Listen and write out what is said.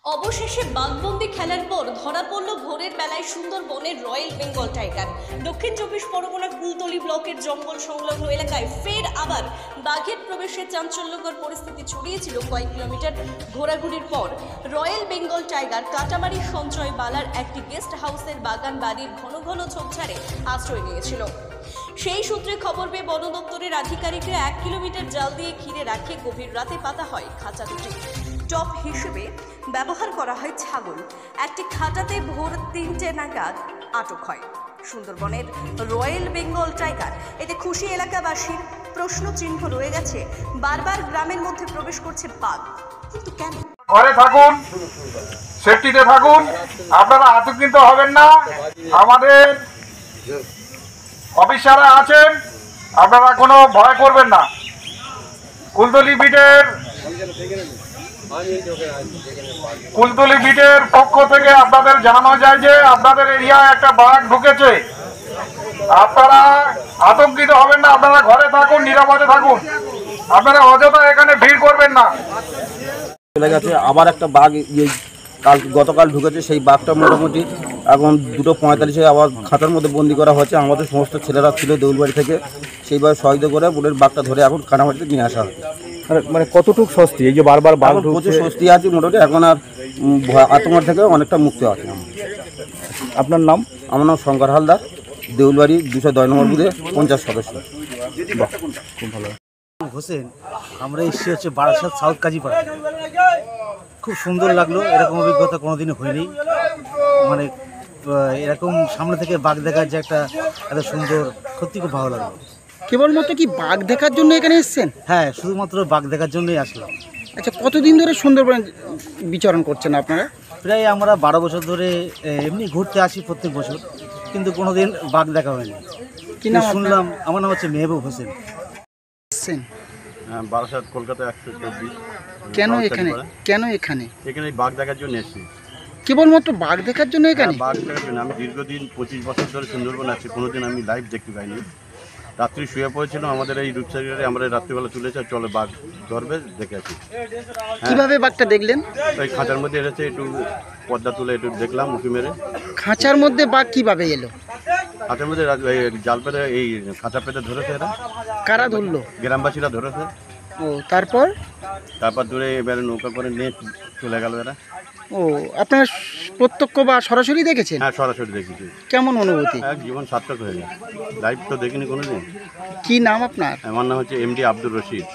অবশেষে বাঘবন্দি খেলার পর ধরা পড়ল ভোরের বেলায় সুন্দরবনের রয়্যাল বেঙ্গল টাইগার। দক্ষিণ চব্বিশ পরগনার কুলতলি ব্লকের জঙ্গল সংলগ্ন এলাকায় ফের আবার বাঘের প্রবেশের চাঞ্চল্যকর পরিস্থিতি ছড়িয়েছিল কয়েক কিলোমিটার ঘোরাঘুরির পর। রয়্যাল বেঙ্গল টাইগার কাটামারি সঞ্চয় বালার একটি গেস্ট হাউসের বাগান বাড়ির ঘন ঘন ঝোপঝাড়ে আশ্রয় নিয়েছিল। সেই সূত্রে খবর পেয়ে বন দপ্তরের আধিকারিকরা 1 কিলোমিটার জাল দিয়ে ঘিরে রাখে। গভীর রাতে পাতা হয় খাঁচা দুটি। টপ হিসেবে ব্যবহার করা হয় ছাগল। একটি খাঁচাতে ভোর 3টে নাগাদ আটক হয় সুন্দরবনের রয়্যাল বেঙ্গল টাইগার। এতে খুশি এলাকাবাসীর, প্রশ্ন চিহ্ন রয়ে গেছে। বারবার গ্রামের মধ্যে প্রবেশ করছে বাঘ, কিন্তু কেন? ঘরে থাকুন, সেফটিতে থাকুন, আপনারা আতঙ্কিত হবেন না। আমাদের অফিসাররা আছেন, আপনারা কোনো ভয় করবেন না। কুলতলি বিটের পক্ষ থেকে আপনাদের জানানো যায় যে আপনাদের এরিয়ায় একটা বাঘ ঢুকেছে। আপনারা আতঙ্কিত হবেন না, আপনারা ঘরে থাকুন, নিরাপদে থাকুন, আপনারা অযথা এখানে ভিড় করবেন না। চলে গেছে আবার একটা বাঘ গতকাল ঢুকেছে। সেই বাঘটা মোটামুটি এখন 2:45-এ আবার খাতার মধ্যে বন্দি করা হয়েছে। আমাদের সমস্ত ছেলেরা ছিল দেউলবাড়ি থেকে, সেইভাবে সহায়তা করে বোনের বাঘটা ধরে এখন কানামাটিতে নিয়ে আসা হয়। মানে কতটুকু স্বস্তি এই যে বারবার বাঘ ঢুকছে? প্রচুর স্বস্তি আছে মোটামুটি, এখন আর আতঙ্ক থেকে অনেকটা মুক্ত আছে। আপনার নাম? আমার নাম শঙ্কর হালদার, দেউলবাড়ি 210 নম্বর বুথে 50 সদস্য। খুব ভালো। হোসেন, আমরা এসেছি হচ্ছে বারাসাত সাউথ কাজীপাড়া। খুব সুন্দর লাগলো, এরকম অভিজ্ঞতা কোনোদিনও হয়নি। মানে এরকম সামনে থেকে বাঘ দেখার যে একটা এত সুন্দর, সত্যি খুব ভালো লাগলো। কেবলমাত্র কি বাঘ দেখার জন্য এখানে এসেছেন? হ্যাঁ, শুধুমাত্র বাঘ দেখার জন্যই আসলাম। আচ্ছা, কতদিন ধরে সুন্দরবনে বিচরণ করছেন আপনারা? প্রায় আমরা 12 বছর ধরে এমনি ঘুরতে আসি প্রত্যেক বছর, কিন্তু কোনোদিন বাঘ দেখা হয়নি। কি নাম শুনলাম? আমার নাম হচ্ছে মেহবুব হোসেন। হ্যাঁ, বারাসাত, কলকাতা 124। কেন এখানে? এখানে বাঘ দেখার জন্য এসেছি। কেবলমাত্র বাঘ দেখার জন্য এখানে? বাঘ দেখার জন্য। আমি দীর্ঘদিন 25 বছর ধরে সুন্দরবন আছি, কোনোদিন আমি লাইভ দেখতে পাইনি। রাত্রি শুয়ে পড়েছিল আমাদের এই রূপসাগরে, আমরা রাত্রিবেলা তুলেছে, চলে বাঘ ধরবে, দেখে আছি। কিভাবে বাঘটা দেখলেন? ওই খাঁচার মধ্যে এসেছে, একটু পর্দা তুলে একটু দেখলাম উঁকি মেরে। খাঁচার মধ্যে বাঘ কিভাবে এলো? খাঁচার মধ্যে জাল পেতে, এই খাঁচা পেতে ধরেছে এরা। কারা ধরলো? গ্রামবাসীরা ধরেছে। ও, তারপর দূরে এবারে নৌকা করে নিয়ে চলে গেল এরা। ও, আপনারা প্রত্যক্ষ বা সরাসরি দেখেছেন? হ্যাঁ, সরাসরি দেখেছি। কেমন অনুভূতি? এক জীবন সার্থক হয়ে যায়। লাইভ তো দেখিনি কোনোদিন। কি নাম আপনার? আমার নাম হচ্ছে এমডি আব্দুর রশিদ।